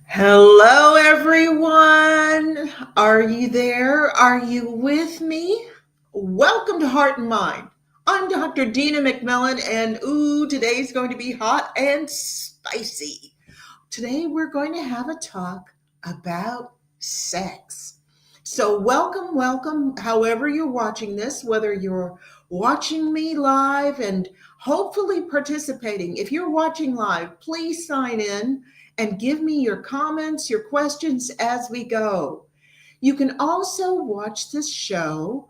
Hello, everyone. Are you there? Are you with me? Welcome to Heart and Mind. I'm Dr. Dina McMillan, and today's going to be hot and spicy. Today, we're going to have a talk about sex. So, welcome, however, you're watching this, whether you're watching me live and hopefully participating. If you're watching live, please sign in and give me your comments, your questions as we go. You can also watch this show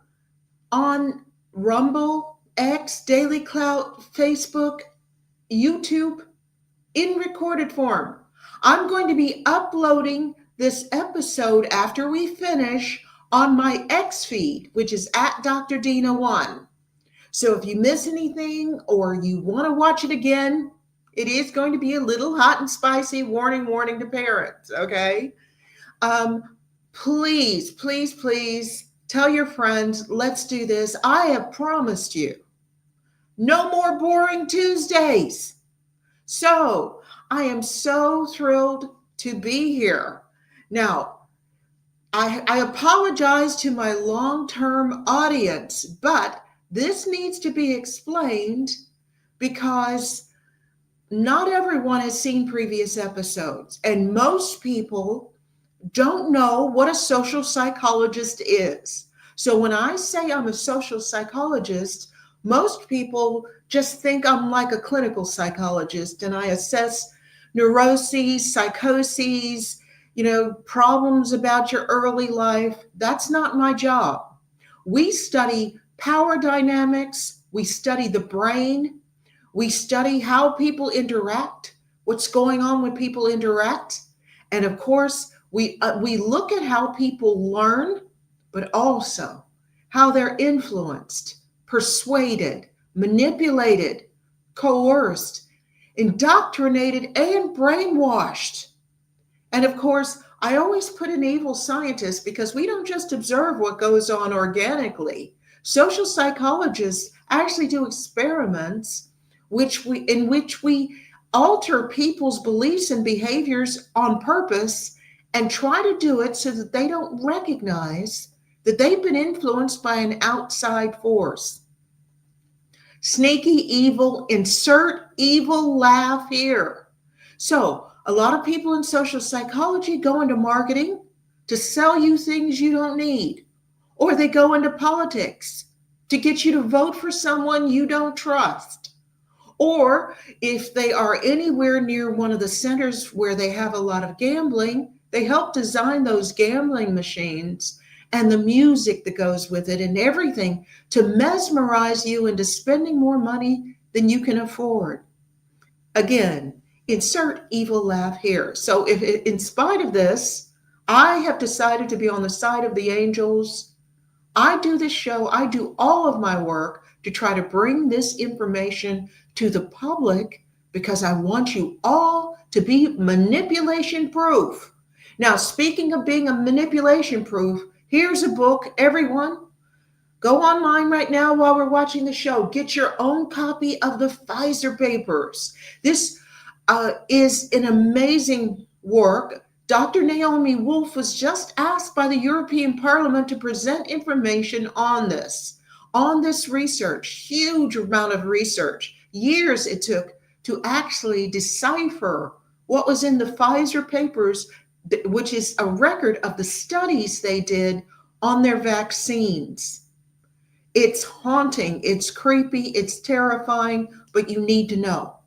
on Rumble, X, Daily Clout, Facebook, YouTube in recorded form. I'm going to be uploading this episode after we finish on my X feed, which is at Dr. Dina1. So if you miss anything or you want to watch it again, it is going to be a little hot and spicy. Warning to parents, okay? Please tell your friends, let's do this. I have promised you no more boring Tuesdays. So I am so thrilled to be here. Now, I apologize to my long-term audience, but this needs to be explained because not everyone has seen previous episodes, and most people don't know what a social psychologist is. So when I say I'm a social psychologist, most people just think I'm like a clinical psychologist and I assess neuroses, psychoses, problems about your early life. That's not my job. We study power dynamics, we study the brain, we study how people interact, what's going on when people interact. And of course, we look at how people learn, but also how they're influenced, persuaded, manipulated, coerced, indoctrinated, and brainwashed. And of course, I always put an evil scientist because we don't just observe what goes on organically. Social psychologists actually do experiments in which we alter people's beliefs and behaviors on purpose and try to do it so that they don't recognize that they've been influenced by an outside force. Sneaky, evil, insert evil laugh here. So, a lot of people in social psychology go into marketing to sell you things you don't need, or they go into politics to get you to vote for someone you don't trust. Or if they are anywhere near one of the centers where they have a lot of gambling, they help design those gambling machines and the music that goes with it and everything to mesmerize you into spending more money than you can afford. Again, insert evil laugh here. So if in spite of this, I have decided to be on the side of the angels. I do this show, I do all of my work to try to bring this information to the public because I want you all to be manipulation proof. Now, speaking of being a manipulation proof, here's a book. Everyone, go online right now while we're watching the show. Get your own copy of the Pfizer Papers. This is an amazing work. Dr. Naomi Wolf was just asked by the European Parliament to present information on this research, huge amount of research. Years it took to actually decipher what was in the Pfizer Papers, which is a record of the studies they did on their vaccines. It's haunting, it's creepy, it's terrifying, but you need to know.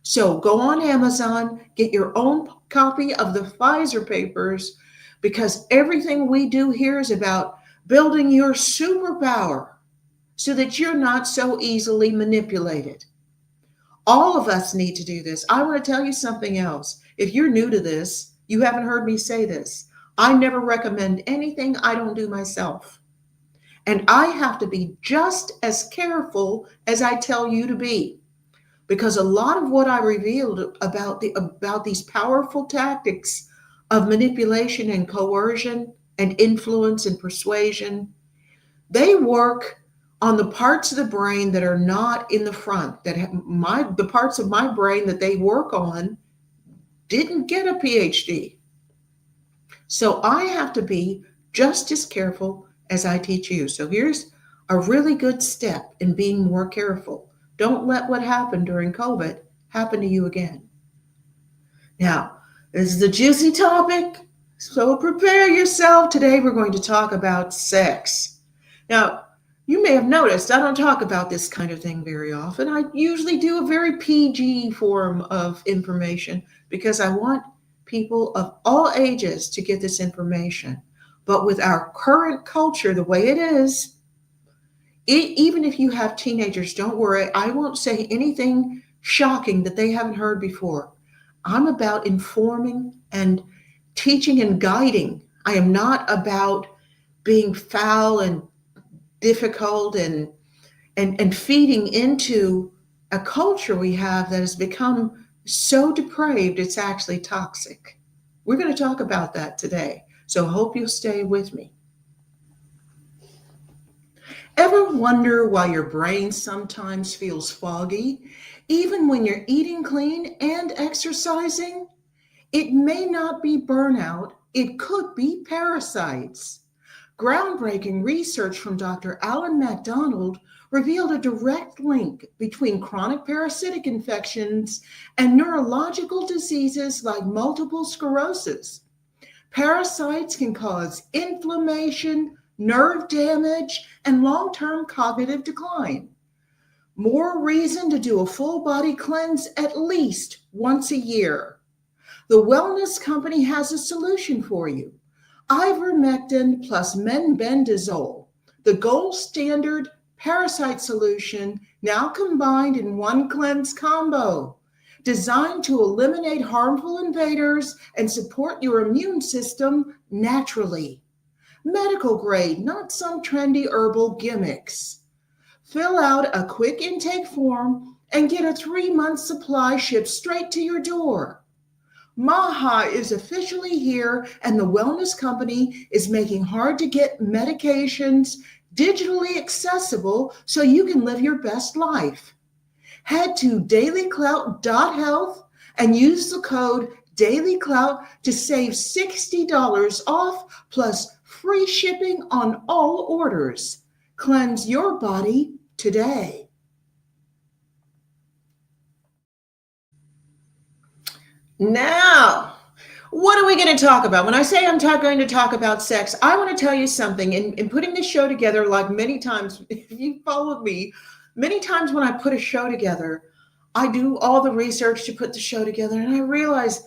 So go on Amazon, get your own copy of the Pfizer Papers, because everything we do here is about building your superpower so that you're not so easily manipulated. All of us need to do this. I want to tell you something else. If you're new to this, you haven't heard me say this. I never recommend anything I don't do myself. And I have to be just as careful as I tell you to be. Because a lot of what I revealed about these powerful tactics of manipulation and coercion and influence and persuasion, they work on the parts of the brain that are not in the front, that the parts of my brain that they work on didn't get a PhD. So I have to be just as careful as I teach you. So here's a really good step in being more careful. Don't let what happened during COVID happen to you again. Now, this is a juicy topic, so prepare yourself. Today we're going to talk about sex. Now, you may have noticed I don't talk about this kind of thing very often. I usually do a very PG form of information because I want people of all ages to get this information. But with our current culture the way it is, even if you have teenagers, don't worry, I won't say anything shocking that they haven't heard before. I'm about informing and teaching and guiding. I am not about being foul and difficult and feeding into a culture we have that has become so depraved it's actually toxic. We're going to talk about that today. So I hope you'll stay with me. Ever wonder why your brain sometimes feels foggy, even when you're eating clean and exercising? It may not be burnout, it could be parasites. Groundbreaking research from Dr. Alan MacDonald revealed a direct link between chronic parasitic infections and neurological diseases like multiple sclerosis. Parasites can cause inflammation, nerve damage, and long-term cognitive decline. More reason to do a full body cleanse at least once a year. The wellness company has a solution for you. Ivermectin plus menbendazole, the gold standard parasite solution now combined in one cleanse combo, designed to eliminate harmful invaders and support your immune system naturally. Medical grade, not some trendy herbal gimmicks. Fill out a quick intake form and get a 3-month supply shipped straight to your door. Maha is officially here, and the wellness company is making hard to get medications digitally accessible so you can live your best life. Head to dailyclout.health and use the code dailyclout to save $60 off plus free shipping on all orders. Cleanse your body today. Now, what are we going to talk about? When I say I'm going to talk about sex, I want to tell you something. In putting this show together, like many times, if you followed me, many times when I put a show together, I do all the research to put the show together, and I realize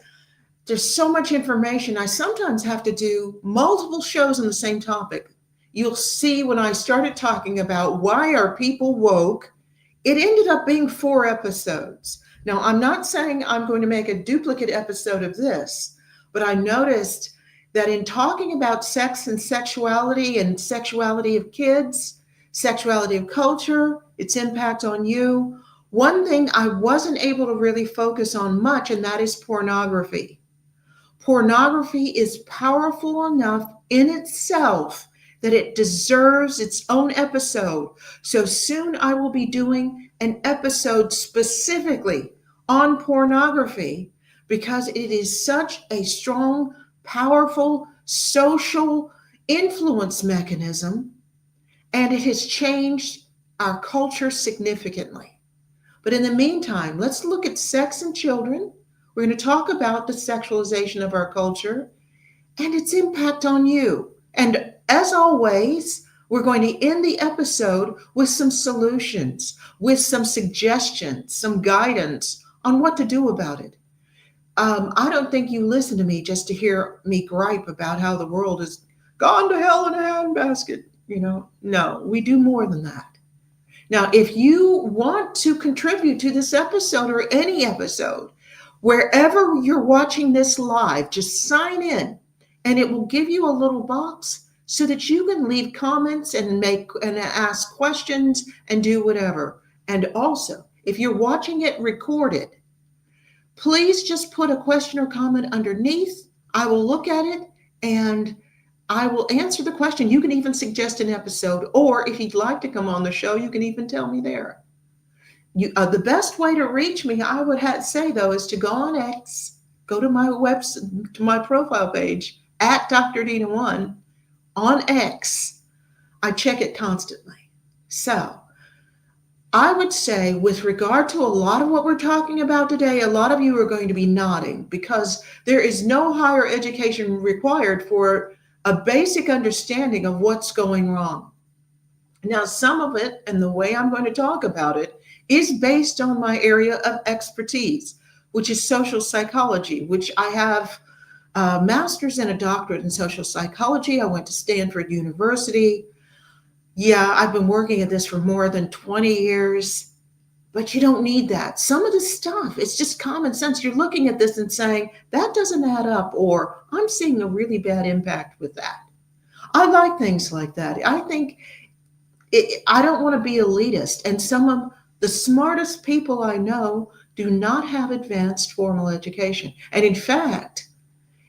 there's so much information. I sometimes have to do multiple shows on the same topic. You'll see when I started talking about why are people woke, it ended up being 4 episodes. Now, I'm not saying I'm going to make a duplicate episode of this, but I noticed that in talking about sex and sexuality of kids, sexuality of culture, its impact on you, one thing I wasn't able to really focus on much, and that is pornography. Pornography is powerful enough in itself that it deserves its own episode. So soon I will be doing an episode specifically on pornography because it is such a strong, powerful social influence mechanism, and it has changed our culture significantly. But in the meantime, let's look at sex and children. We're going to talk about the sexualization of our culture and its impact on you. And as always, we're going to end the episode with some solutions, with some suggestions, some guidance on what to do about it. I don't think you listen to me just to hear me gripe about how the world has gone to hell in a handbasket. No, we do more than that. Now, if you want to contribute to this episode or any episode, wherever you're watching this live, just sign in and it will give you a little box so that you can leave comments and ask questions and do whatever. And also, if you're watching it recorded, please just put a question or comment underneath. I will look at it and I will answer the question. You can even suggest an episode, or if you'd like to come on the show, you can even tell me there. The best way to reach me, I would say though, is to go on X, go to my website, to my profile page at Dr. Dina 1 on X. I check it constantly. So I would say, with regard to a lot of what we're talking about today, a lot of you are going to be nodding because there is no higher education required for a basic understanding of what's going wrong. Now, some of it, and the way I'm going to talk about it, is based on my area of expertise, which is social psychology, which I have a master's and a doctorate in social psychology. I went to Stanford University. Yeah, I've been working at this for more than 20 years, but you don't need that. Some of the stuff, it's just common sense. You're looking at this and saying, that doesn't add up, or I'm seeing a really bad impact with that. I like things like that. I think I don't want to be elitist, and some of the smartest people I know do not have advanced formal education. And in fact,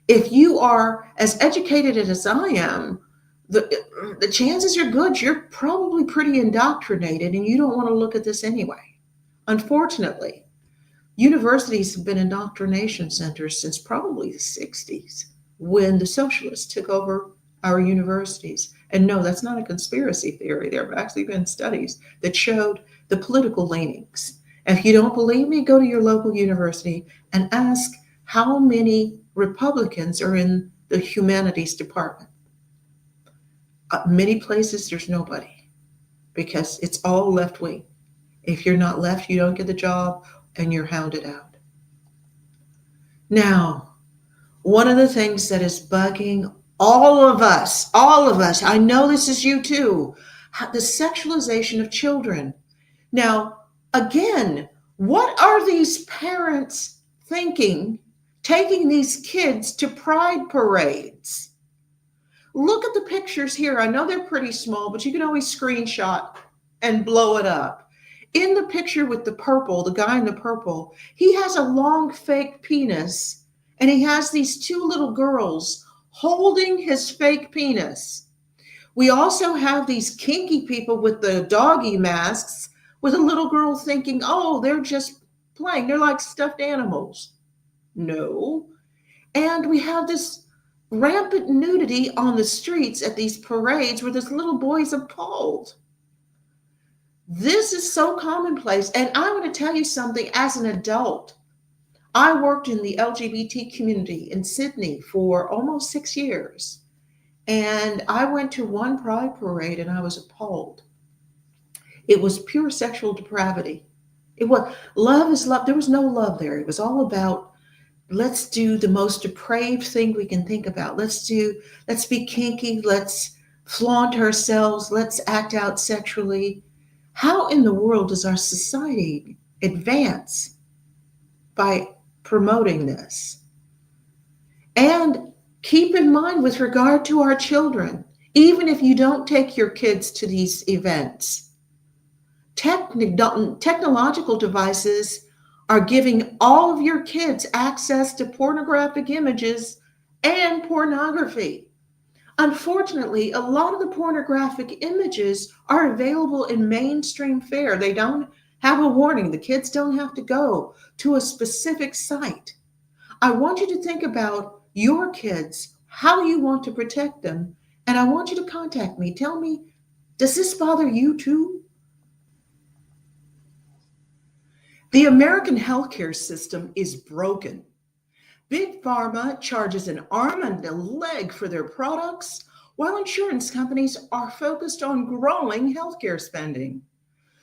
if you are as educated as I am, the chances are good you're probably pretty indoctrinated and you don't want to look at this anyway. Unfortunately, universities have been indoctrination centers since probably the 60s when the socialists took over our universities. And no, that's not a conspiracy theory. There have actually been studies that showed the political leanings. And if you don't believe me, go to your local university and ask how many Republicans are in the humanities department. Many places, there's nobody because it's all left wing. If you're not left, you don't get the job and you're hounded out. Now, one of the things that is bugging all of us, I know this is you too, the sexualization of children. Now, again, what are these parents thinking taking these kids to pride parades? Look at the pictures here. I know they're pretty small, but you can always screenshot and blow it up. In the picture with the purple, the guy in the purple, he has a long fake penis, and he has these two little girls holding his fake penis. We also have these kinky people with the doggy masks with a little girl thinking, oh, they're just playing. They're like stuffed animals. No. And we have this rampant nudity on the streets at these parades where this little boy's appalled. This is so commonplace. And I want to tell you something, as an adult, I worked in the LGBT community in Sydney for almost 6 years. And I went to one pride parade and I was appalled. It was pure sexual depravity. It was love is love. There was no love there. It was all about, let's do the most depraved thing we can think about. Let's be kinky. Let's flaunt ourselves. Let's act out sexually. How in the world does our society advance by promoting this? And keep in mind, with regard to our children, even if you don't take your kids to these events, technological devices are giving all of your kids access to pornographic images and pornography. Unfortunately, a lot of the pornographic images are available in mainstream fare. They don't have a warning. The kids don't have to go to a specific site. I want you to think about your kids, how you want to protect them, and I want you to contact me. Tell me, does this bother you too? The American healthcare system is broken. Big Pharma charges an arm and a leg for their products, while insurance companies are focused on growing healthcare spending.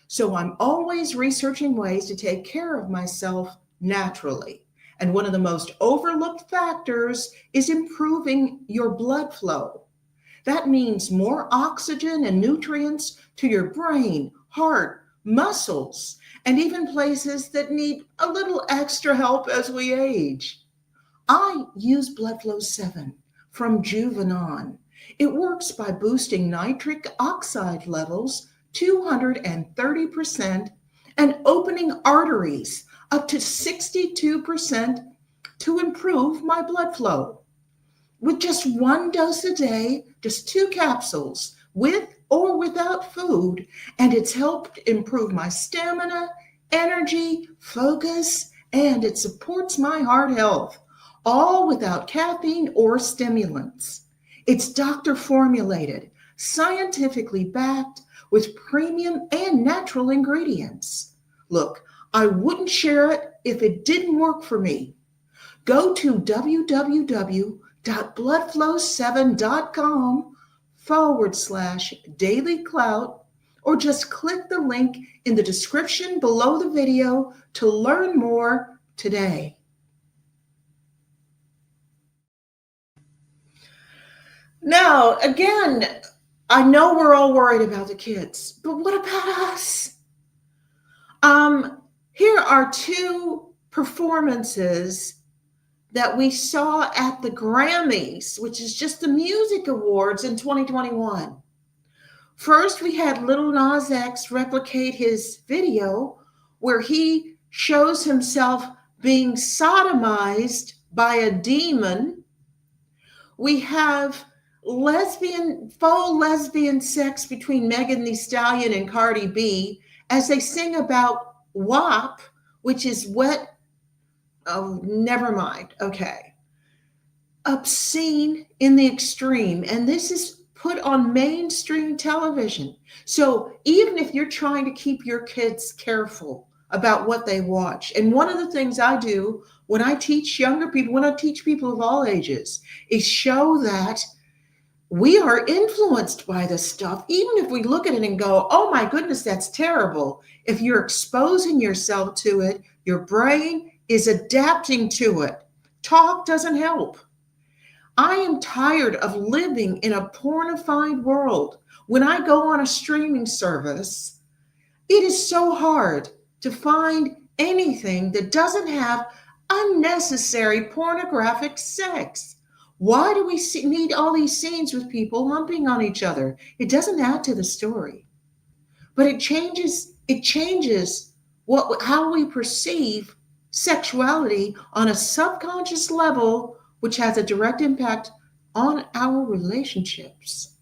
So I'm always researching ways to take care of myself naturally. And one of the most overlooked factors is improving your blood flow. That means more oxygen and nutrients to your brain, heart, muscles, and even places that need a little extra help as we age. I use Blood Flow 7 from Juvenon. It works by boosting nitric oxide levels 230% and opening arteries up to 62% to improve my blood flow. with just one dose a day, just 2 capsules, with or without food, and it's helped improve my stamina, energy, focus, and it supports my heart health, all without caffeine or stimulants. It's doctor formulated, scientifically backed, with premium and natural ingredients. Look, I wouldn't share it if it didn't work for me. Go to www.bloodflow7.com/daily clout, or just click the link in the description below the video to learn more today. Now, again, I know we're all worried about the kids, but what about us? Here are 2 performances that we saw at the Grammys, which is just the music awards in 2021. First, we had Lil Nas X replicate his video where he shows himself being sodomized by a demon. We have faux lesbian sex between Megan Thee Stallion and Cardi B as they sing about WAP, which is wet. Oh, never mind. Okay. Obscene in the extreme. And this is put on mainstream television. So even if you're trying to keep your kids careful about what they watch, and one of the things I do when I teach younger people, when I teach people of all ages, is show that we are influenced by this stuff. Even if we look at it and go, oh my goodness, that's terrible. If you're exposing yourself to it, your brain is adapting to it. Talk doesn't help. I am tired of living in a pornified world. When I go on a streaming service, it is so hard to find anything that doesn't have unnecessary pornographic sex. Why do we need all these scenes with people lumping on each other? It doesn't add to the story, but it changes how we perceive sexuality on a subconscious level, which has a direct impact on our relationships.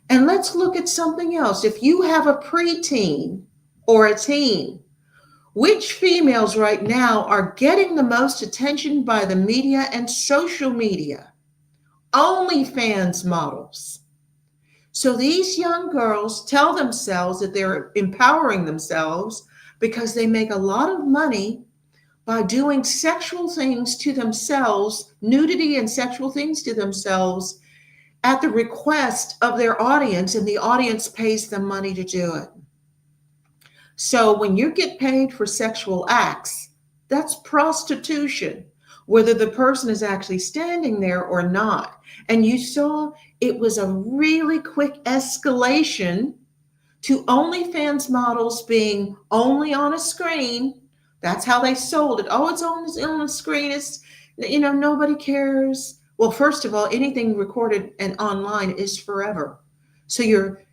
And let's look at something else. If you have a preteen or a teen, which females right now are getting the most attention by the media and social media? OnlyFans models. So these young girls tell themselves that they're empowering themselves because they make a lot of money by doing sexual things to themselves, nudity and sexual things to themselves at the request of their audience, and the audience pays them money to do it. So when you get paid for sexual acts, that's prostitution, whether the person is actually standing there or not. And you saw it was a really quick escalation to OnlyFans models being only on a screen. That's how they sold it. Oh, it's on a screen. It's, nobody cares. Well, first of all, anything recorded and online is forever. So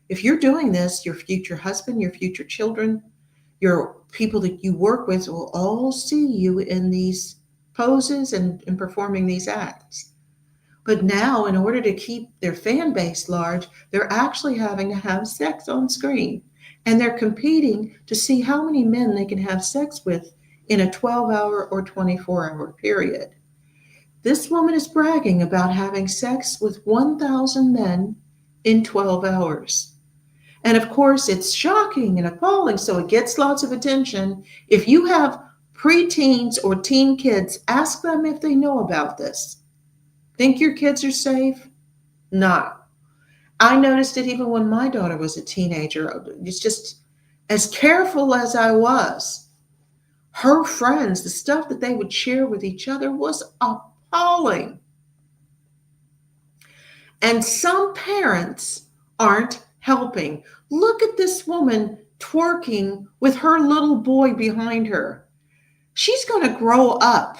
if you're doing this, your future husband, your future children, your people that you work with will all see you in these poses and performing these acts. But now, in order to keep their fan base large, they're actually having to have sex on screen. And they're competing to see how many men they can have sex with in a 12-hour or 24-hour period. This woman is bragging about having sex with 1,000 men in 12 hours. And of course, it's shocking and appalling, so it gets lots of attention. If you have preteens or teen kids, ask them if they know about this. Think your kids are safe? No. I noticed it even when my daughter was a teenager. It's just as careful as I was. Her friends, the stuff that they would share with each other was appalling. And some parents aren't helping. Look at this woman twerking with her little boy behind her. She's going to grow up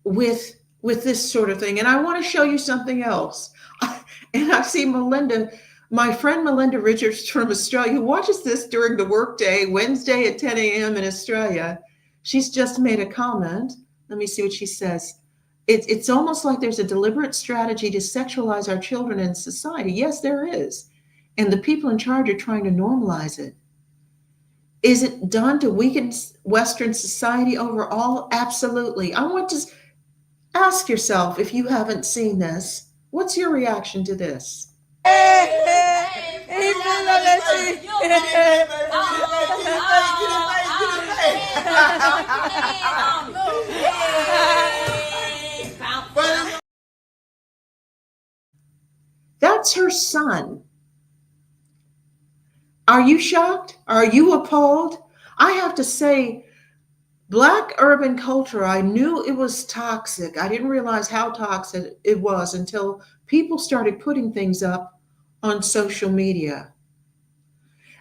with this sort of thing. And I want to show you something else. And I see Melinda, my friend Melinda Richards from Australia, who watches this during the workday, Wednesday at 10 a.m. in Australia. She's just made a comment. Let me see what she says. It's almost like there's a deliberate strategy to sexualize our children in society. Yes, there is. And the people in charge are trying to normalize it. Is it done to weaken Western society overall? Absolutely. I want to ask yourself, if you haven't seen this, what's your reaction to this? That's her son. Are you shocked? Are you appalled? I have to say, Black urban culture, I knew it was toxic. I didn't realize how toxic it was until people started putting things up on social media.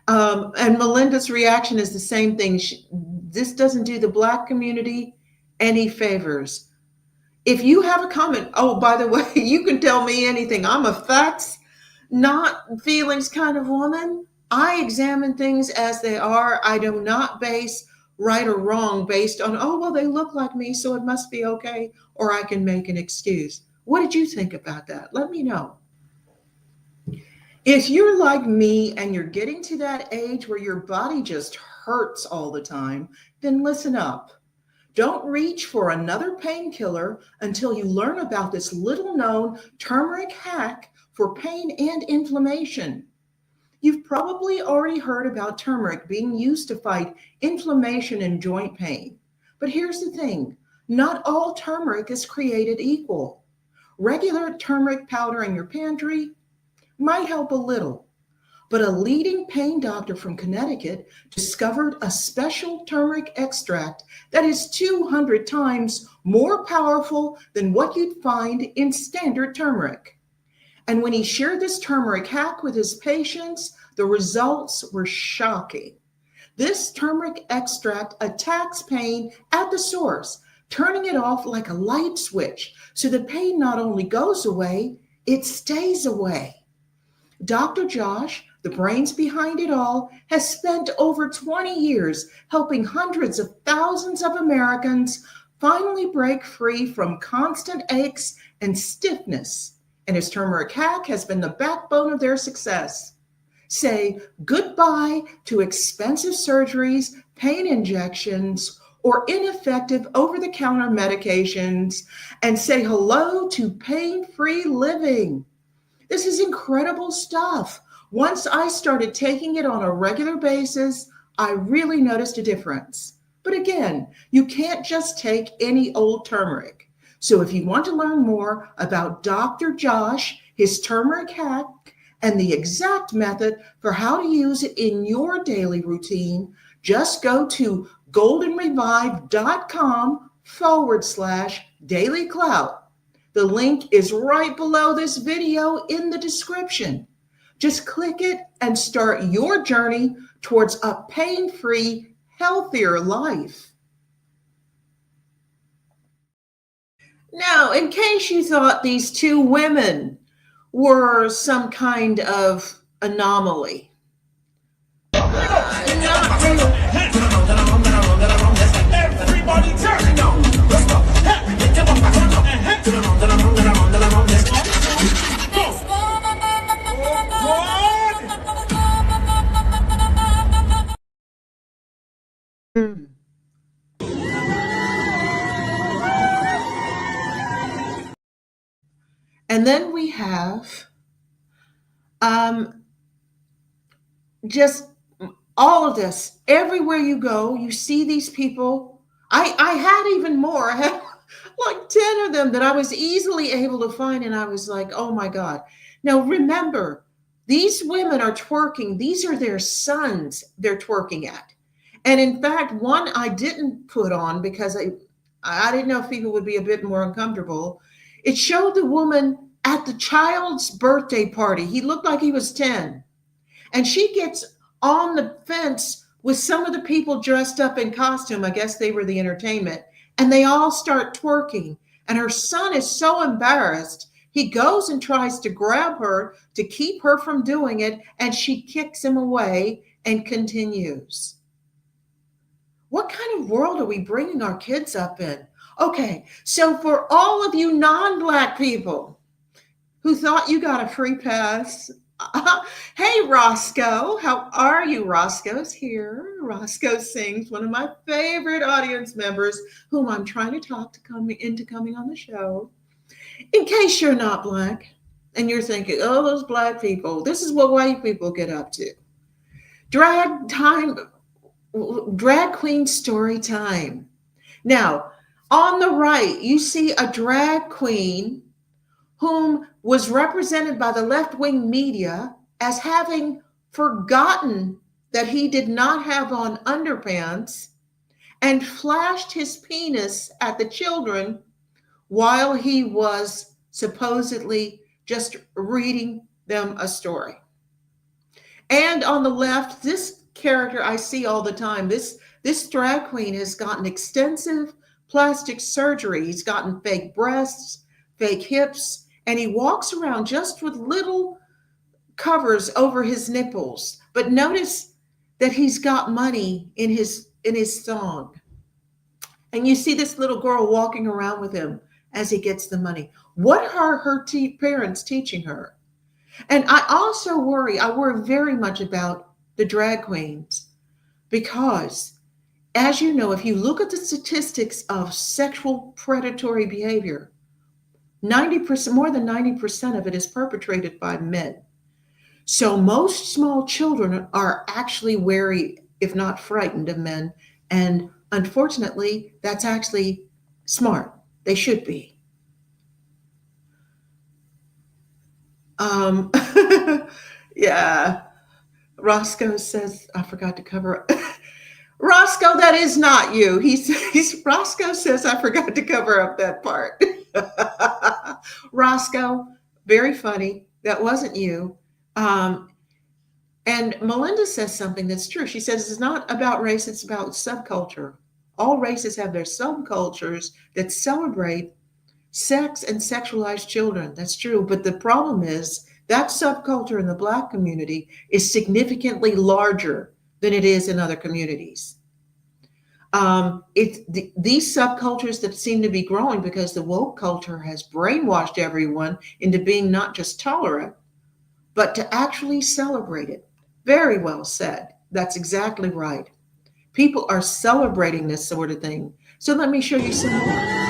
And Melinda's reaction is the same thing. This doesn't do the Black community any favors. If you have a comment, oh, by the way, you can tell me anything. I'm a facts, not feelings kind of woman. I examine things as they are. I do not base right or wrong based on, oh, well, they look like me, so it must be okay, or I can make an excuse. What did you think about that? Let me know. If you're like me and you're getting to that age where your body just hurts all the time, then listen up. Don't reach for another painkiller until you learn about this little known turmeric hack for pain and inflammation. You've probably already heard about turmeric being used to fight inflammation and joint pain. But here's the thing, not all turmeric is created equal. Regular turmeric powder in your pantry might help a little, but a leading pain doctor from Connecticut discovered a special turmeric extract that is 200 times more powerful than what you'd find in standard turmeric. And when he shared this turmeric hack with his patients, the results were shocking. This turmeric extract attacks pain at the source, turning it off like a light switch. So the pain not only goes away, it stays away. Dr. Josh, the brains behind it all, has spent over 20 years helping hundreds of thousands of Americans finally break free from constant aches and stiffness. And his turmeric hack has been the backbone of their success. Say goodbye to expensive surgeries, pain injections, or ineffective over-the-counter medications, and say hello to pain-free living. This is incredible stuff. Once I started taking it on a regular basis, I really noticed a difference. But again, you can't just take any old turmeric. So if you want to learn more about Dr. Josh, his turmeric hack, and the exact method for how to use it in your daily routine, just go to goldenrevive.com/daily clout. The link is right below this video in the description. Just click it and start your journey towards a pain-free, healthier life. Now, in case you thought these two women were some kind of anomaly, not really. Everybody turn on. And then we have just all of this. Everywhere you go, you see these people. I had even more. I had like 10 of them that I was easily able to find. And I was like, oh my God. Now remember, these women are twerking. These are their sons they're twerking at. And in fact, one I didn't put on because I didn't know if people would be a bit more uncomfortable. It showed the woman at the child's birthday party. He looked like he was 10. And she gets on the fence with some of the people dressed up in costume. I guess they were the entertainment. And they all start twerking. And her son is so embarrassed. He goes and tries to grab her to keep her from doing it. And she kicks him away and continues. What kind of world are we bringing our kids up in? Okay, so for all of you non-black people who thought you got a free pass, hey Roscoe, how are you? Roscoe's here. Roscoe Sings, one of my favorite audience members, whom I'm trying to talk to come into coming on the show. In case you're not black and you're thinking, oh, those black people, this is what white people get up to. Drag time, drag queen story time. Now, on the right, you see a drag queen whom was represented by the left wing media as having forgotten that he did not have on underpants and flashed his penis at the children while he was supposedly just reading them a story. And on the left, this character I see all the time. This drag queen has gotten extensive plastic surgery. He's gotten fake breasts, fake hips, and he walks around just with little covers over his nipples. But notice that he's got money in his thong. And you see this little girl walking around with him as he gets the money. What are her parents teaching her? And I worry very much about the drag queens because, as you know, if you look at the statistics of sexual predatory behavior, 90%, more than 90% of it is perpetrated by men. So most small children are actually wary, if not frightened, of men. And unfortunately, that's actually smart. They should be. Um, yeah. Roscoe says, I forgot to cover. Roscoe, that is not you. He's Roscoe says, I forgot to cover up that part. Roscoe, very funny. That wasn't you. Um, and Melinda says something that's true. She says it's not about race, it's about subculture. All races have their subcultures that celebrate sex and sexualized children. That's true. But the problem is that subculture in the Black community is significantly larger than it is in other communities. These subcultures that seem to be growing because the woke culture has brainwashed everyone into being not just tolerant, but to actually celebrate it. Very well said. That's exactly right. People are celebrating this sort of thing. So let me show you some more.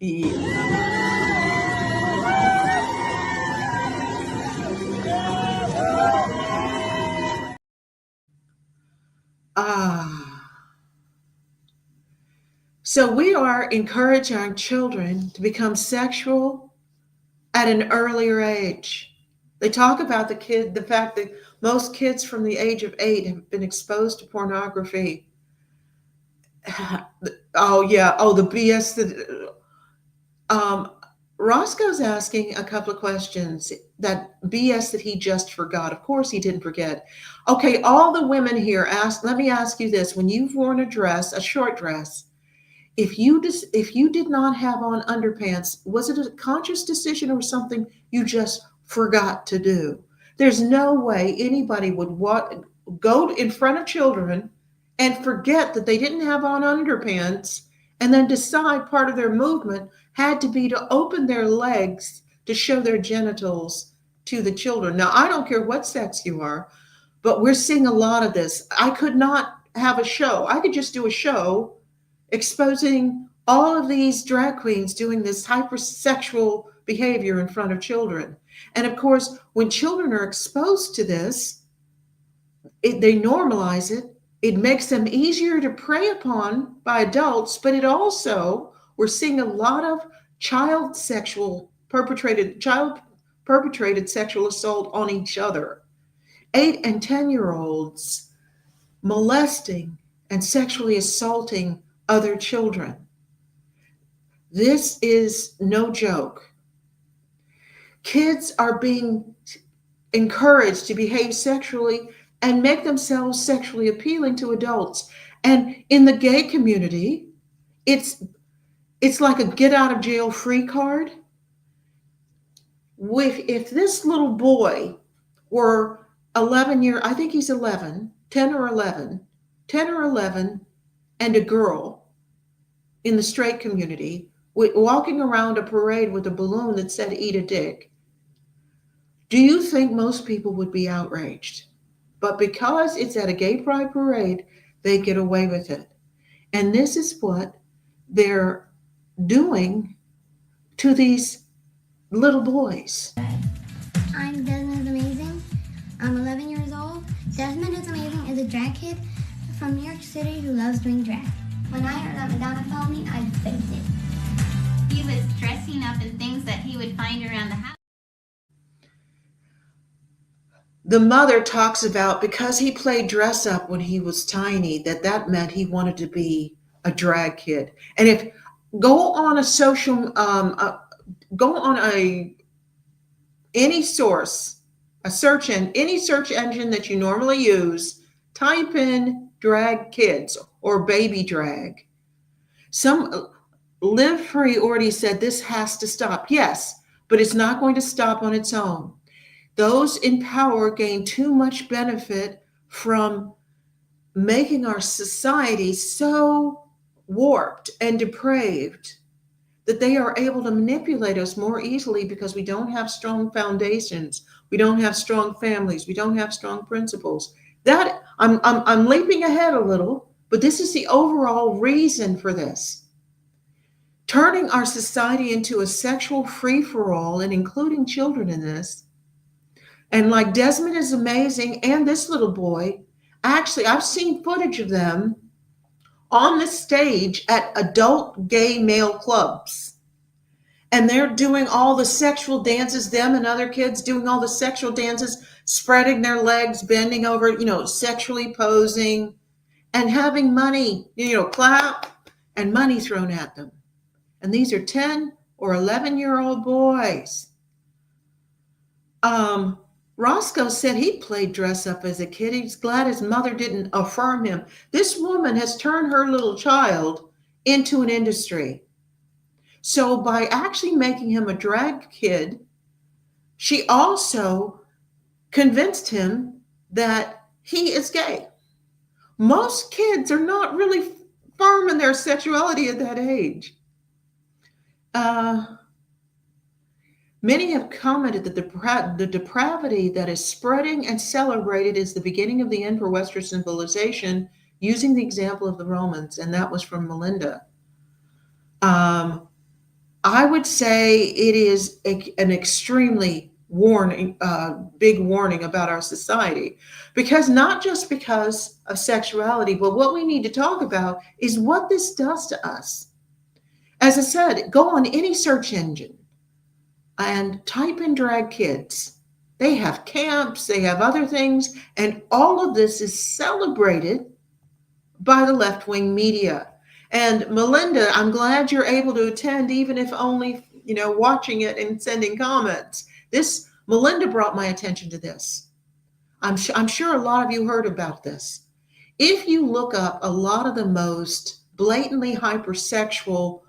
Yeah. Ah. So we are encouraging our children to become sexual at an earlier age. They talk about the fact that most kids from the age of 8 have been exposed to pornography. Oh yeah, oh the BS that um, Roscoe's asking a couple of questions. That BS that he just forgot. Of course, he didn't forget. Okay, all the women here, let me ask you this: when you've worn a dress, a short dress, if you did not have on underpants, was it a conscious decision or something you just forgot to do? There's no way anybody would go in front of children and forget that they didn't have on underpants and then decide part of their movement had to be to open their legs to show their genitals to the children. Now, I don't care what sex you are, but we're seeing a lot of this. I could not have a show. I could just do a show exposing all of these drag queens doing this hypersexual behavior in front of children. And of course, when children are exposed to this, they normalize it. It makes them easier to prey upon by adults, but it also, we're seeing a lot of child perpetrated sexual assault on each other. 8 and 10-year-olds molesting and sexually assaulting other children. This is no joke. Kids are being encouraged to behave sexually and make themselves sexually appealing to adults. And in the gay community, it's It's like a get out of jail free card. If this little boy were I think he's 11, 10 or 11, 10 or 11, and a girl in the straight community walking around a parade with a balloon that said eat a dick, do you think most people would be outraged? But because it's at a gay pride parade, they get away with it. And this is what they're doing to these little boys. I'm Desmond is Amazing. I'm 11 years old. Desmond is Amazing is a drag kid from New York City who loves doing drag. When I heard that Madonna found me, I fainted. He was dressing up in things that he would find around the house. The mother talks about because he played dress up when he was tiny, that meant he wanted to be a drag kid. And if go on a social, go on any source, any search engine that you normally use, type in drag kids or baby drag. Some Live Free already said this has to stop. Yes, but it's not going to stop on its own. Those in power gain too much benefit from making our society so warped and depraved that they are able to manipulate us more easily because we don't have strong foundations, we don't have strong families, we don't have strong principles. That I'm leaping ahead a little, but this is the overall reason for this. Turning our society into a sexual free-for-all and including children in this. And like Desmond is Amazing and this little boy, actually, I've seen footage of them on the stage at adult gay male clubs. And they're doing all the sexual dances, them and other kids doing all the sexual dances, spreading their legs, bending over, sexually posing and having money, clap and money thrown at them. And these are 10 or 11-year-old boys. Roscoe said he played dress up as a kid. He's glad his mother didn't affirm him. This woman has turned her little child into an industry. So by actually making him a drag kid, she also convinced him that he is gay. Most kids are not really firm in their sexuality at that age. Many have commented that the depravity that is spreading and celebrated is the beginning of the end for Western civilization, using the example of the Romans, and that was from Melinda. I would say it is an extremely big warning about our society, because not just because of sexuality, but what we need to talk about is what this does to us. As I said, go on any search engine and type in drag kids. They have camps, they have other things, and all of this is celebrated by the left-wing media. And Melinda, I'm glad you're able to attend, even if only, watching it and sending comments. Melinda brought my attention to this. I'm sure a lot of you heard about this. If you look up a lot of the most blatantly hypersexual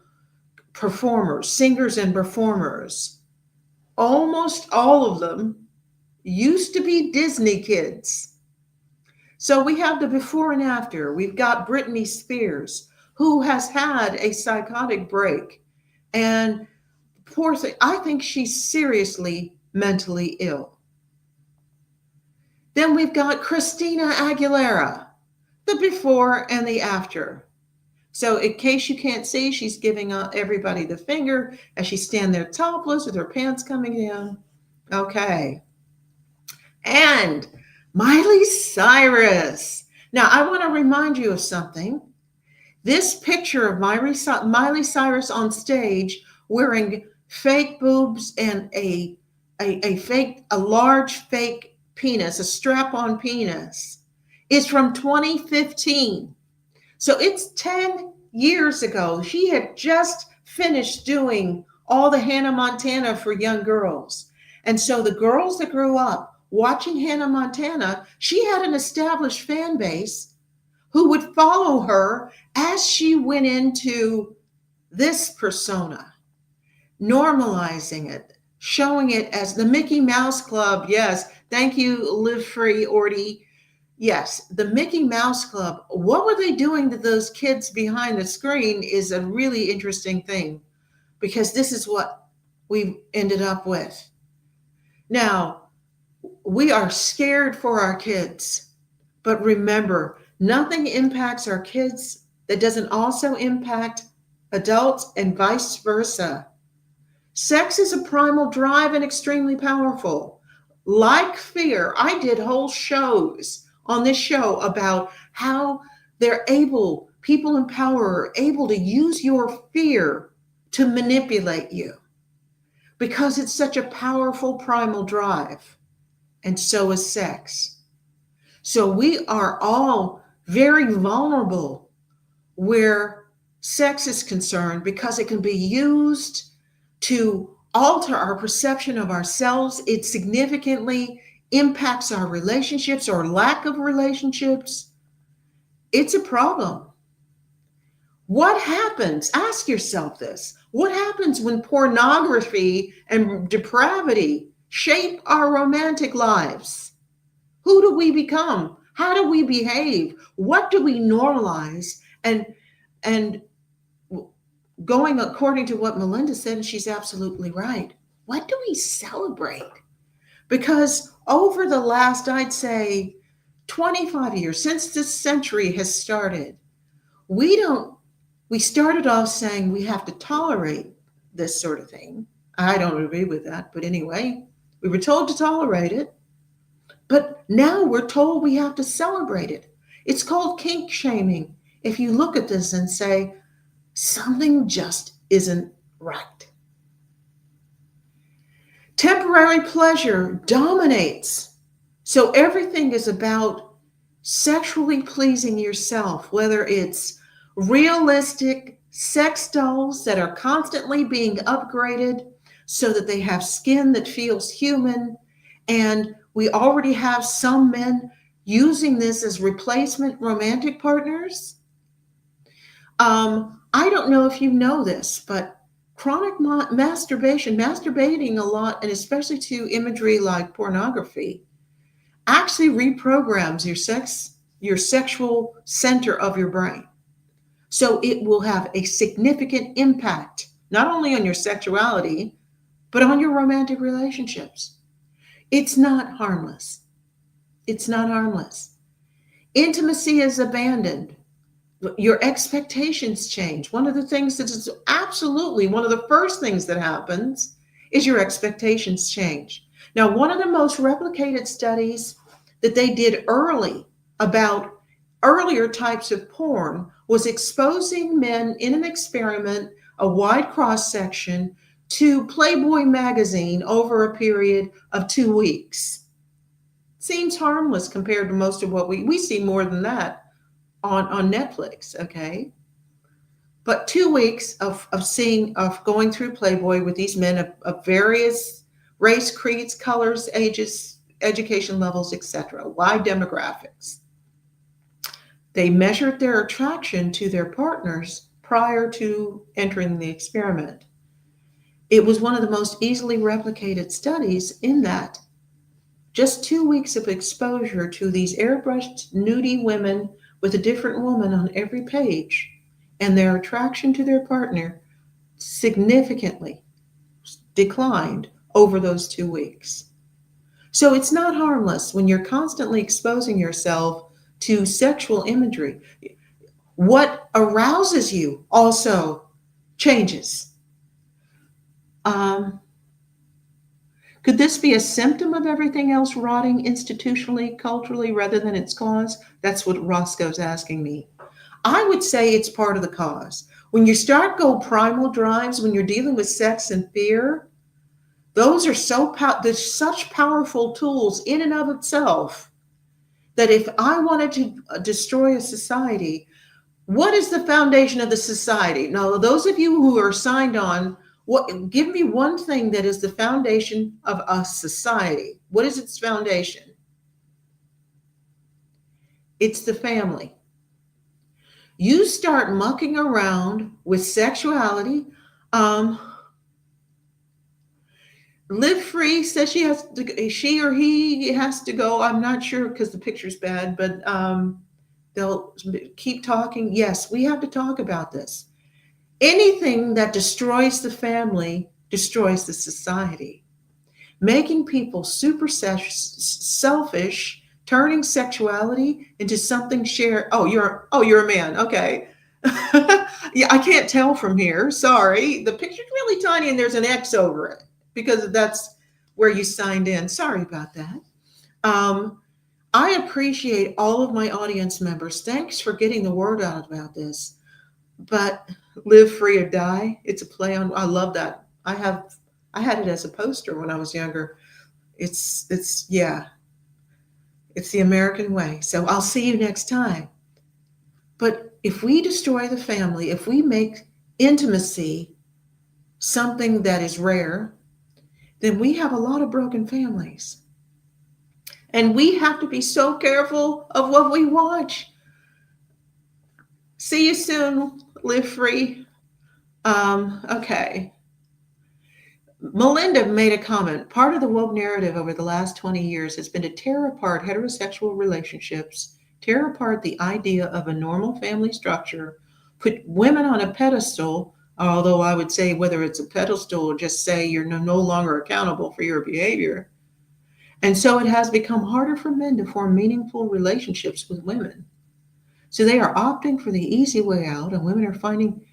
performers, singers and performers, almost all of them used to be Disney kids. So we have the before and after. We've got Britney Spears, who has had a psychotic break. And poor thing, I think she's seriously mentally ill. Then we've got Christina Aguilera, the before and the after. So in case you can't see, she's giving everybody the finger as she stands there topless with her pants coming down. Okay. And Miley Cyrus. Now, I want to remind you of something. This picture of Miley Cyrus on stage wearing fake boobs and a large fake penis, a strap-on penis, is from 2015. So it's 10 years ago. She had just finished doing all the Hannah Montana for young girls. And so the girls that grew up watching Hannah Montana, she had an established fan base who would follow her as she went into this persona, normalizing it, showing it as the Mickey Mouse Club. Yes, thank you, Live Free Orty. Yes, the Mickey Mouse Club. What were they doing to those kids behind the screen is a really interesting thing, because this is what we've ended up with. Now, we are scared for our kids, but remember, nothing impacts our kids that doesn't also impact adults and vice versa. Sex is a primal drive and extremely powerful. Like fear, I did whole shows on this show about how people in power are able to use your fear to manipulate you, because it's such a powerful primal drive. And so is sex. So we are all very vulnerable where sex is concerned, because it can be used to alter our perception of ourselves. It significantly impacts our relationships or lack of relationships. It's a problem. What happens? Ask yourself this. What happens when pornography and depravity shape our romantic lives? Who do we become? How do we behave? What do we normalize? And going according to what Melinda said, and she's absolutely right, what do we celebrate? Because over the last, I'd say, 25 years, since this century has started, we started off saying we have to tolerate this sort of thing. I don't agree with that, but anyway, we were told to tolerate it, but now we're told we have to celebrate it. It's called kink shaming. If you look at this and say, something just isn't right. Temporary pleasure dominates. So everything is about sexually pleasing yourself, whether it's realistic sex dolls that are constantly being upgraded so that they have skin that feels human. And we already have some men using this as replacement romantic partners. I don't know if you know this, but chronic masturbation, masturbating a lot, and especially to imagery like pornography, actually reprograms your sexual center of your brain. So it will have a significant impact, not only on your sexuality, but on your romantic relationships. It's not harmless. It's not harmless. Intimacy is abandoned. Your expectations change. One of the things that is absolutely one of the first things that happens is your expectations change. Now, one of the most replicated studies that they did early about earlier types of porn was exposing men in an experiment, a wide cross section, to Playboy magazine over a period of 2 weeks. Seems harmless compared to most of what we see more than that on Netflix, okay? But 2 weeks of going through Playboy with these men of various race, creeds, colors, ages, education levels, etc., wide demographics. They measured their attraction to their partners prior to entering the experiment. It was one of the most easily replicated studies in that just 2 weeks of exposure to these airbrushed, nudie women with a different woman on every page, and their attraction to their partner significantly declined over those 2 weeks. So it's not harmless when you're constantly exposing yourself to sexual imagery. What arouses you also changes. Could this be a symptom of everything else rotting institutionally, culturally, rather than its cause? That's what Roscoe's asking me. I would say it's part of the cause. When you start go primal drives, when you're dealing with sex and fear, those are there's such powerful tools in and of itself that if I wanted to destroy a society, what is the foundation of the society? Now, those of you who are signed on, give me one thing that is the foundation of a society. What is its foundation? It's the family. You start mucking around with sexuality. Um, Live Free says she or he has to go. I'm not sure because the picture's bad, but they'll keep talking. Yes, we have to talk about this. Anything that destroys the family destroys the society. Making people super selfish, turning sexuality into something shared. Oh, you're a man. Okay. Yeah, I can't tell from here. Sorry. The picture's really tiny and there's an X over it because that's where you signed in. Sorry about that. Um, I appreciate all of my audience members. Thanks for getting the word out about this. But live free or die, it's a play on. I love that. I had it as a poster when I was younger. It's yeah, it's the American way. So I'll see you next time. But if we destroy the family, if we make intimacy something that is rare, then we have a lot of broken families. And we have to be so careful of what we watch. See you soon. Live free. Okay. Melinda made a comment. Part of the woke narrative over the last 20 years has been to tear apart heterosexual relationships, tear apart the idea of a normal family structure, put women on a pedestal, although I would say whether it's a pedestal or just say you're no longer accountable for your behavior. And so it has become harder for men to form meaningful relationships with women. So they are opting for the easy way out, and women are finding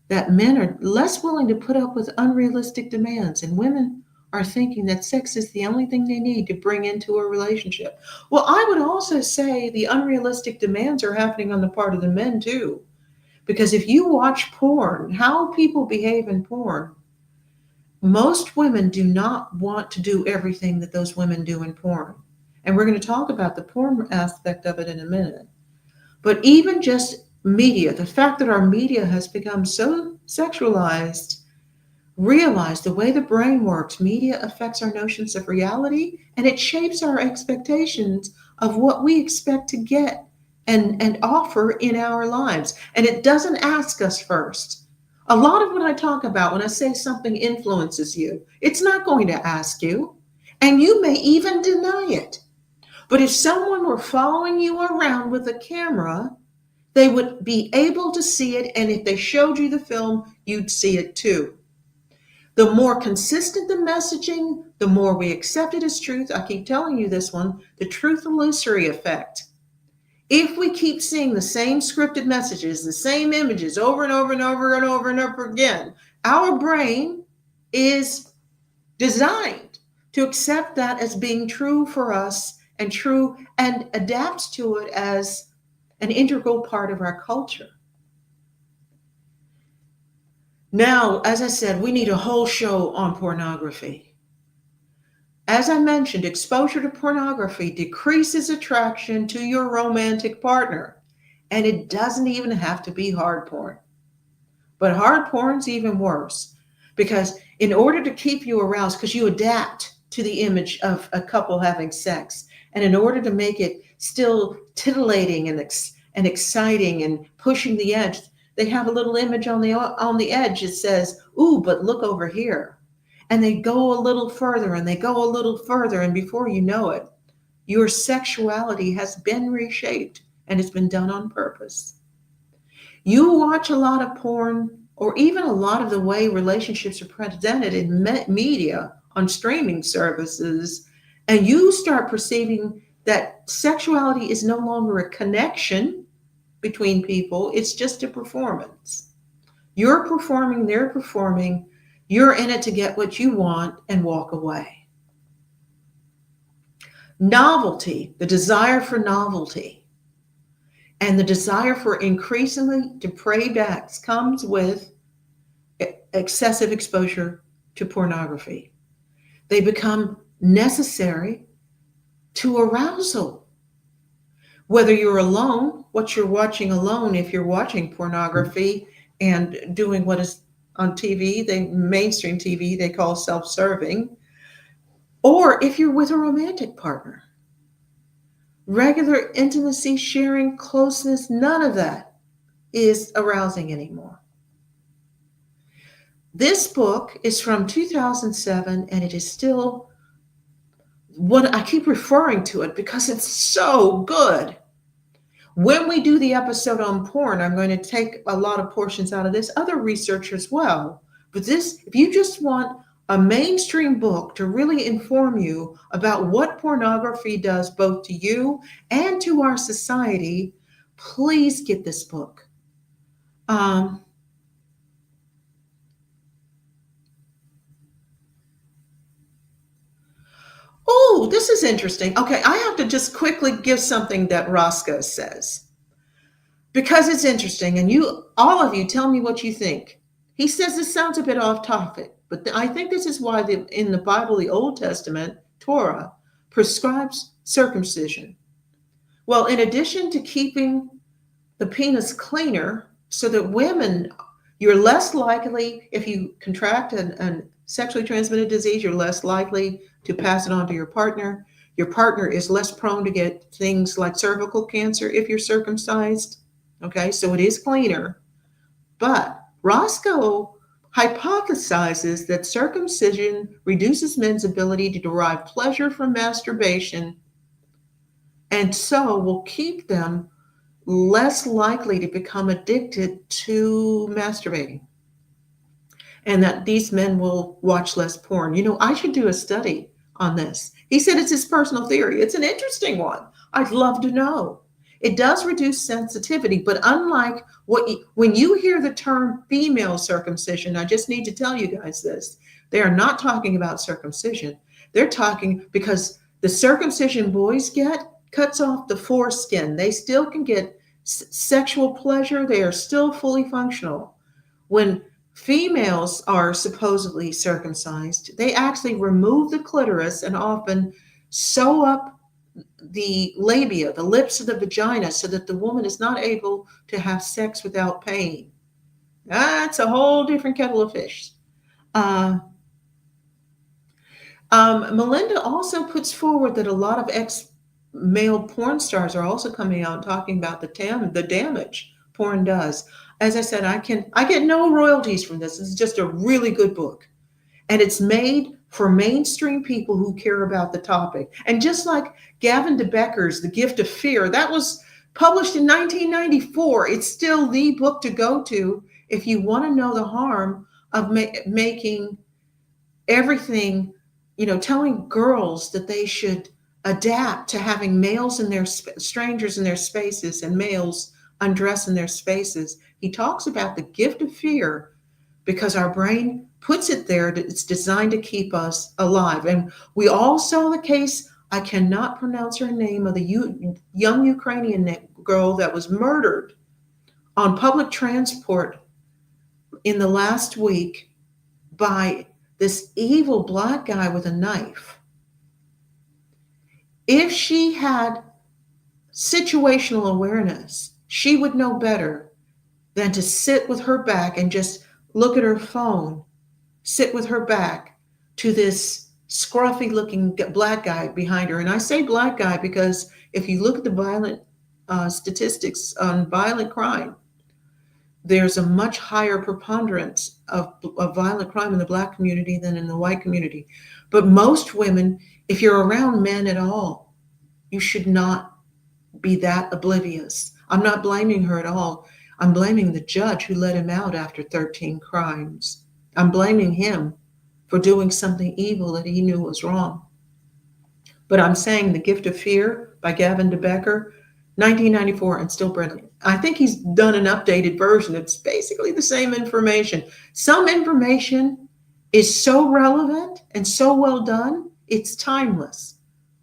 that men are less willing to put up with unrealistic demands, and women are thinking that sex is the only thing they need to bring into a relationship. Well, I would also say the unrealistic demands are happening on the part of the men too. Because if you watch porn, how people behave in porn, most women do not want to do everything that those women do in porn. And we're going to talk about the porn aspect of it in a minute. But even just media, the fact that our media has become so sexualized, realize the way the brain works, media affects our notions of reality and it shapes our expectations of what we expect to get and offer in our lives. And it doesn't ask us first. A lot of what I talk about when I say something influences you, it's not going to ask you. And you may even deny it. But if someone were following you around with a camera, they would be able to see it. And if they showed you the film, you'd see it too. The more consistent the messaging, the more we accept it as truth. I keep telling you this one, the truth illusory effect. If we keep seeing the same scripted messages, the same images over and over and over and over and over again, our brain is designed to accept that as being true for us and true and adapts to it as an integral part of our culture. Now, as I said, we need a whole show on pornography. As I mentioned, exposure to pornography decreases attraction to your romantic partner. And it doesn't even have to be hard porn. But hard porn's even worse because in order to keep you aroused, because you adapt to the image of a couple having sex, and in order to make it still titillating and exciting and pushing the edge, they have a little image on the edge that says, "Ooh, but look over here." And they go a little further and they go a little further, and before you know it, your sexuality has been reshaped and it's been done on purpose. You watch a lot of porn or even a lot of the way relationships are presented in media on streaming services, and you start perceiving that sexuality is no longer a connection between people, it's just a performance. You're performing, they're performing, you're in it to get what you want and walk away. Novelty, the desire for novelty, and the desire for increasingly depraved acts comes with excessive exposure to pornography. They become necessary to arousal. Whether you're alone, what you're watching alone, if you're watching pornography and doing what is on TV, mainstream TV, they call self-serving, or if you're with a romantic partner. Regular intimacy, sharing, closeness, none of that is arousing anymore. This book is from 2007 and it is still what I keep referring to it because it's so good. When we do the episode on porn, I'm going to take a lot of portions out of this, other research as well. But this, if you just want a mainstream book to really inform you about what pornography does both to you and to our society, please get this book. Um, oh, this is interesting. Okay, I have to just quickly give something that Roscoe says because it's interesting, and you, all of you, tell me what you think. He says this sounds a bit off topic, but I think this is why in the Bible, the Old Testament, Torah, prescribes circumcision. Well, in addition to keeping the penis cleaner so that women, you're less likely, if you contract a sexually transmitted disease, you're less likely to pass it on to your partner. Your partner is less prone to get things like cervical cancer if you're circumcised. Okay, so it is cleaner. But Roscoe hypothesizes that circumcision reduces men's ability to derive pleasure from masturbation and so will keep them less likely to become addicted to masturbating, and that these men will watch less porn. You know, I should do a study on this. He said it's his personal theory. It's an interesting one. I'd love to know. It does reduce sensitivity, but unlike when you hear the term female circumcision, I just need to tell you guys this. They are not talking about circumcision. They're talking because the circumcision boys get cuts off the foreskin. They still can get sexual pleasure. They are still fully functional. When females are supposedly circumcised, they actually remove the clitoris and often sew up the labia, the lips of the vagina, so that the woman is not able to have sex without pain. That's a whole different kettle of fish. Uh, Melinda also puts forward that a lot of ex-male porn stars are also coming out and talking about the damage porn does. As I said, I get no royalties from this. It's just a really good book, and it's made for mainstream people who care about the topic. And just like Gavin de Becker's The Gift of Fear, that was published in 1994. It's still the book to go to if you want to know the harm of making everything, telling girls that they should adapt to having males in their strangers in their spaces and males undress in their spaces. He talks about the gift of fear because our brain puts it there. It's designed to keep us alive. And we all saw the case, I cannot pronounce her name, of the young Ukrainian girl that was murdered on public transport in the last week by this evil black guy with a knife. If she had situational awareness, she would know better than to sit with her back and just look at her phone, sit with her back to this scruffy looking black guy behind her. And I say black guy because if you look at the violent statistics on violent crime, there's a much higher preponderance of violent crime in the black community than in the white community. But most women, if you're around men at all, you should not be that oblivious. I'm not blaming her at all. I'm blaming the judge who let him out after 13 crimes. I'm blaming him for doing something evil that he knew was wrong. But I'm saying The Gift of Fear by Gavin de Becker, 1994, and still brilliant. I think he's done an updated version. It's basically the same information. Some information is so relevant and so well done, it's timeless.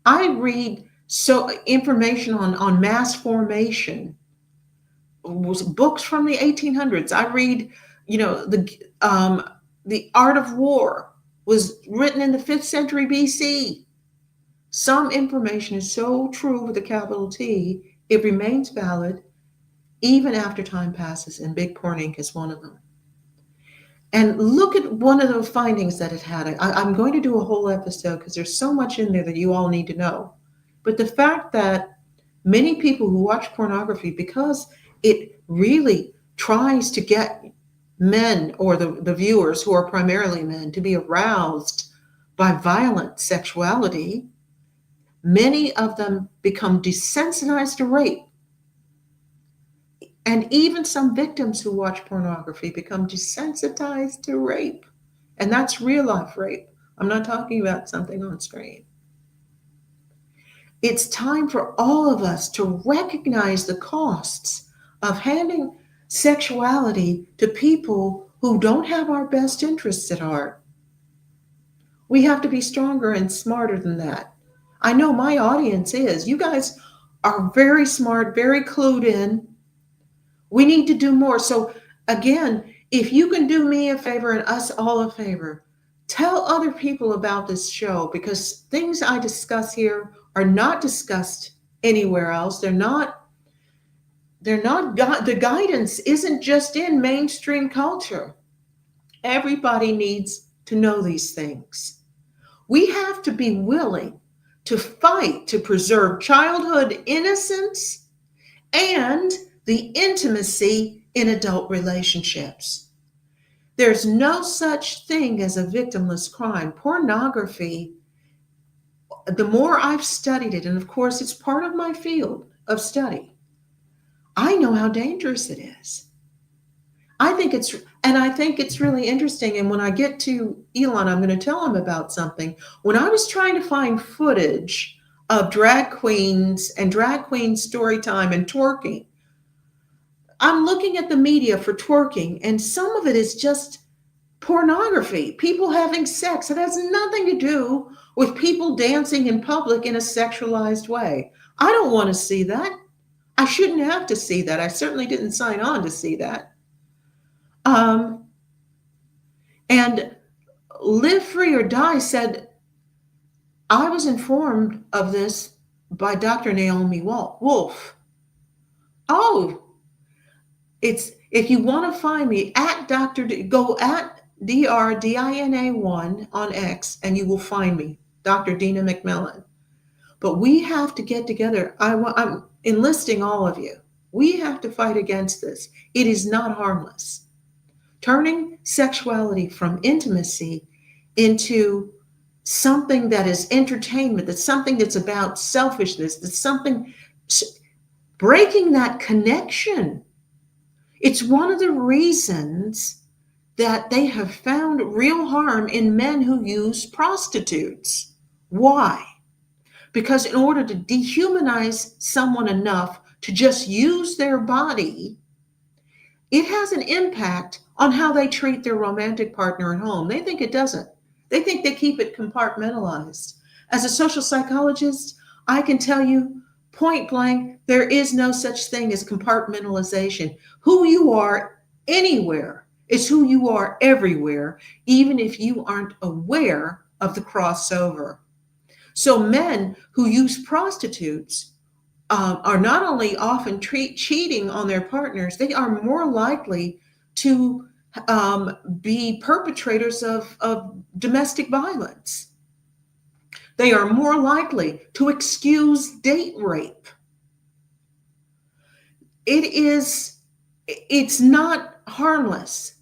I read information on mass formation, was books from the 1800s. I read, the Art of War was written in the 5th century BC. Some information is so true with a capital T, it remains valid even after time passes, and Big Porn Inc. is one of them. And look at one of the findings that it had. I'm going to do a whole episode because there's so much in there that you all need to know. But the fact that many people who watch pornography, because it really tries to get men, or the viewers who are primarily men, to be aroused by violent sexuality, many of them become desensitized to rape. And even some victims who watch pornography become desensitized to rape. And that's real life rape. I'm not talking about something on screen. It's time for all of us to recognize the costs of handing sexuality to people who don't have our best interests at heart. We have to be stronger and smarter than that. I know my audience is. You guys are very smart, very clued in. We need to do more. So, again, if you can do me a favor and us all a favor, tell other people about this show, because things I discuss here are not discussed anywhere else. The guidance isn't just in mainstream culture. Everybody needs to know these things. We have to be willing to fight to preserve childhood innocence and the intimacy in adult relationships. There's no such thing as a victimless crime. Pornography, the more I've studied it, and of course it's part of my field of study, I know how dangerous it is. I think it's really interesting. And when I get to Elon, I'm going to tell him about something. When I was trying to find footage of drag queens and drag queen story time and twerking, I'm looking at the media for twerking, and some of it is just pornography, people having sex. It has nothing to do with people dancing in public in a sexualized way. I don't want to see that. I shouldn't have to see that. I certainly didn't sign on to see that. And Live Free or Die said, I was informed of this by Dr. Naomi Wolf. Oh, it's, if you want to find me at Dr. Go at DRDINA1 on X, and you will find me, Dr. Dina McMillan. But we have to get together. I'm enlisting all of you. We have to fight against this. It is not harmless. Turning sexuality from intimacy into something that is entertainment, that's something that's about selfishness, that's something, breaking that connection. It's one of the reasons that they have found real harm in men who use prostitutes. Why? Because in order to dehumanize someone enough to just use their body, it has an impact on how they treat their romantic partner at home. They think it doesn't. They think they keep it compartmentalized. As a social psychologist, I can tell you point blank, there is no such thing as compartmentalization. Who you are anywhere is who you are everywhere, even if you aren't aware of the crossover. So men who use prostitutes are not only often cheating on their partners, they are more likely to be perpetrators of domestic violence. They are more likely to excuse date rape. It's not harmless.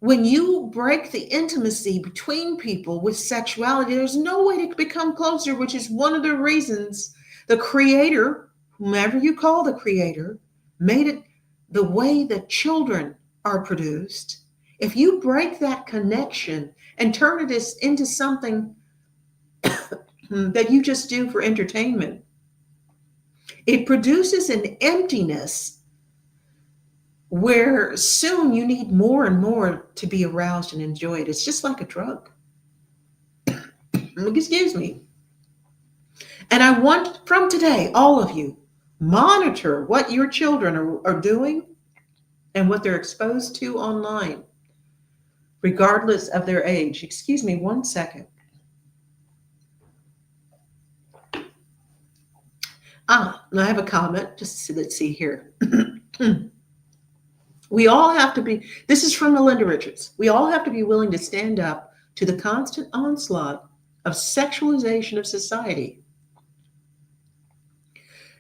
When you break the intimacy between people with sexuality, there's no way to become closer, which is one of the reasons the creator, whomever you call the creator, made it the way that children are produced. If you break that connection and turn it into something that you just do for entertainment, it produces an emptiness where soon you need more and more to be aroused and enjoyed. It's just like a drug. Excuse me. And I want from today, all of you, monitor what your children are doing and what they're exposed to online, regardless of their age. Excuse me 1 second. I have a comment. Let's see here. We all have to be, this is from Melinda Richards. We all have to be willing to stand up to the constant onslaught of sexualization of society,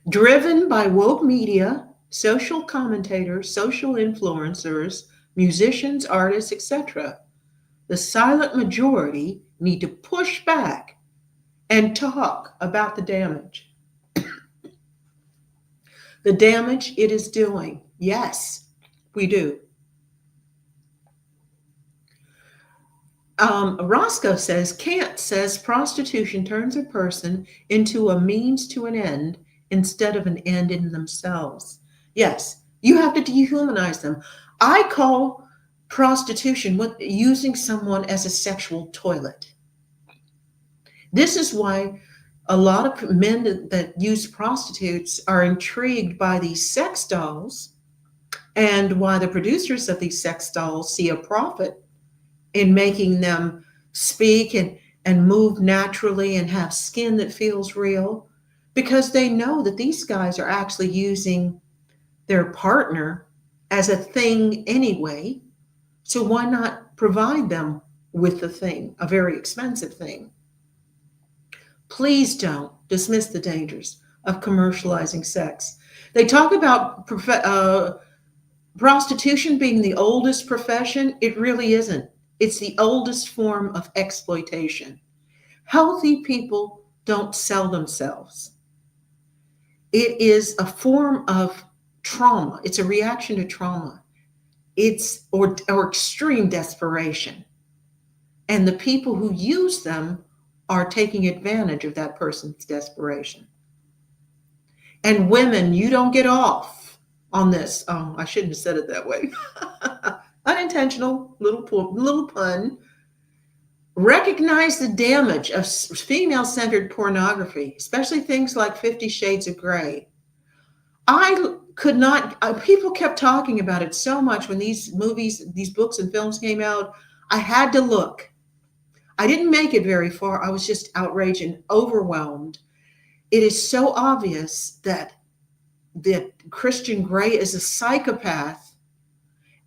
driven by woke media, social commentators, social influencers, musicians, artists, etc. The silent majority need to push back and talk about the damage it is doing. Yes, we do. Roscoe says, Kant says prostitution turns a person into a means to an end instead of an end in themselves. Yes, you have to dehumanize them. I call prostitution using someone as a sexual toilet. This is why a lot of men that use prostitutes are intrigued by these sex dolls, and why the producers of these sex dolls see a profit in making them speak and move naturally and have skin that feels real, because they know that these guys are actually using their partner as a thing anyway. So why not provide them with the thing, a very expensive thing? Please don't dismiss the dangers of commercializing sex. They talk about prostitution being the oldest profession. It really isn't. It's the oldest form of exploitation. Healthy people don't sell themselves. It is a form of trauma. It's a reaction to trauma. It's or extreme desperation. And the people who use them are taking advantage of that person's desperation. And women, you don't get off on this. Oh, I shouldn't have said it that way. Unintentional, little pun. Recognize the damage of female-centered pornography, especially things like 50 Shades of Grey. I could not, people kept talking about it so much when these movies, these books and films came out. I had to look. I didn't make it very far. I was just outraged and overwhelmed. It is so obvious that Christian Grey is a psychopath,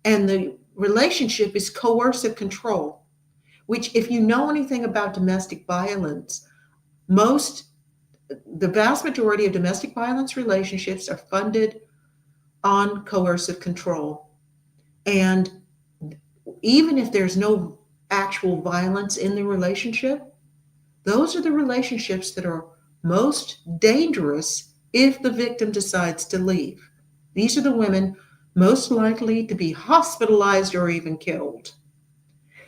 and the relationship is coercive control, which, if you know anything about domestic violence, the vast majority of domestic violence relationships are funded on coercive control. And even if there's no actual violence in the relationship, those are the relationships that are most dangerous if the victim decides to leave. These are the women most likely to be hospitalized or even killed.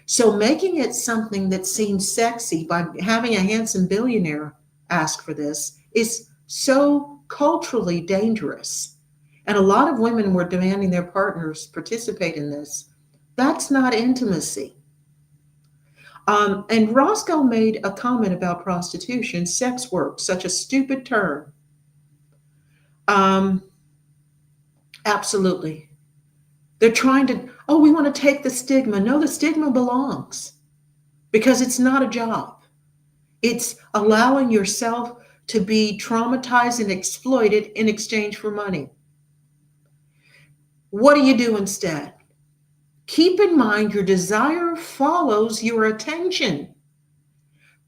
So making it something that seems sexy by having a handsome billionaire ask for this is so culturally dangerous. And a lot of women were demanding their partners participate in this. That's not intimacy. And Roscoe made a comment about prostitution, sex work, such a stupid term. Absolutely. They're trying to, oh, we want to take the stigma. No, the stigma belongs, because it's not a job. It's allowing yourself to be traumatized and exploited in exchange for money. What do you do instead? Keep in mind your desire follows your attention.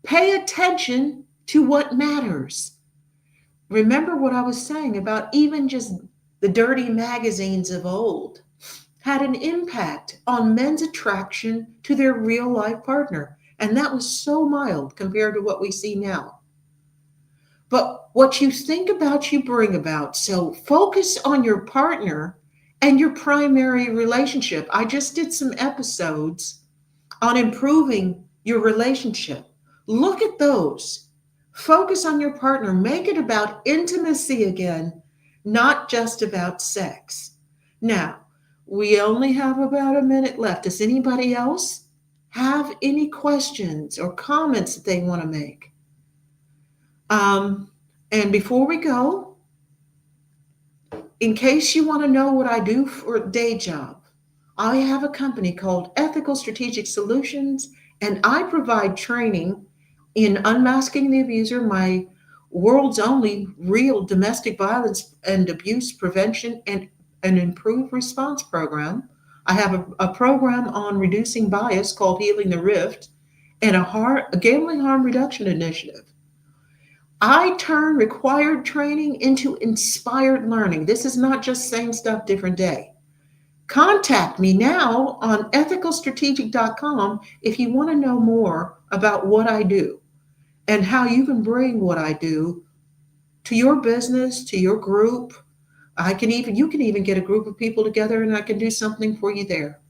Pay attention to what matters. Remember what I was saying about even just the dirty magazines of old had an impact on men's attraction to their real life partner. And that was so mild compared to what we see now. But what you think about, you bring about. So focus on your partner and your primary relationship. I just did some episodes on improving your relationship. Look at those. Focus on your partner. Make it about intimacy again, not just about sex. Now, we only have about a minute left. Does anybody else have any questions or comments that they want to make? And before we go, in case you want to know what I do for a day job, I have a company called Ethical Strategic Solutions, and I provide training in unmasking the abuser, my world's only real domestic violence and abuse prevention and an improved response program. I have a program on reducing bias called Healing the Rift, and a gambling harm reduction initiative. I turn required training into inspired learning. This is not just same stuff, different day. Contact me now on ethicalstrategic.com if you want to know more about what I do and how you can bring what I do to your business, to your group. You can even get a group of people together and I can do something for you there.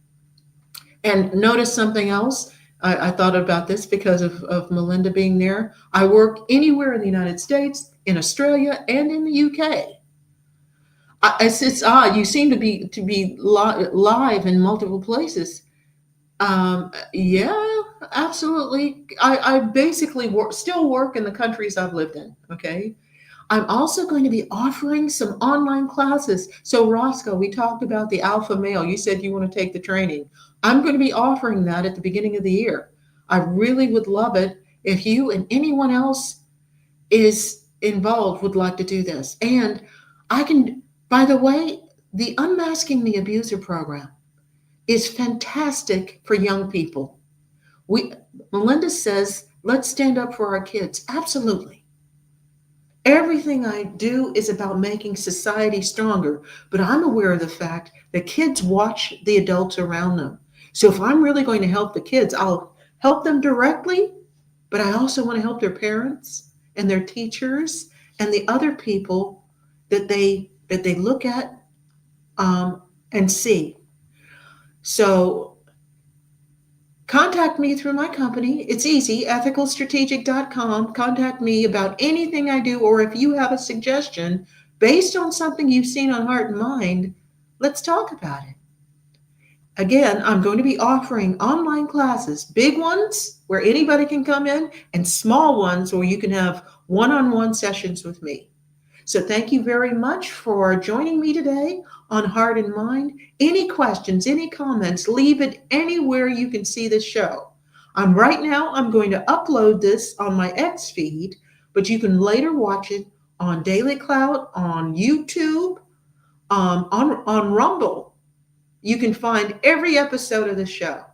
And notice something else. I thought about this because of Melinda being there. I work anywhere in the United States, in Australia, and in the UK. It's odd. You seem to be live in multiple places. Yeah, absolutely. I basically still work in the countries I've lived in. Okay. I'm also going to be offering some online classes. So, Roscoe, we talked about the alpha male. You said you want to take the training. I'm going to be offering that at the beginning of the year. I really would love it if you and anyone else is involved would like to do this. And I can, by the way, the Unmasking the Abuser program is fantastic for young people. We Melinda says, let's stand up for our kids. Absolutely. Everything I do is about making society stronger, but I'm aware of the fact that kids watch the adults around them. So if I'm really going to help the kids, I'll help them directly, but I also want to help their parents and their teachers and the other people that they look at and see. So contact me through my company. It's easy, ethicalstrategic.com. Contact me about anything I do, or if you have a suggestion based on something you've seen on Heart and Mind, let's talk about it. Again, I'm going to be offering online classes, big ones where anybody can come in, and small ones where you can have one on one sessions with me. So thank you very much for joining me today on Heart and Mind. Any questions, any comments, leave it anywhere you can see this show. I'm going to upload this on my X feed, but you can later watch it on Daily Cloud, on YouTube, on Rumble. You can find every episode of the show.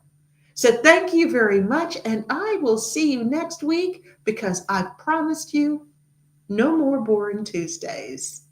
So thank you very much, and I will see you next week because I promised you no more boring Tuesdays.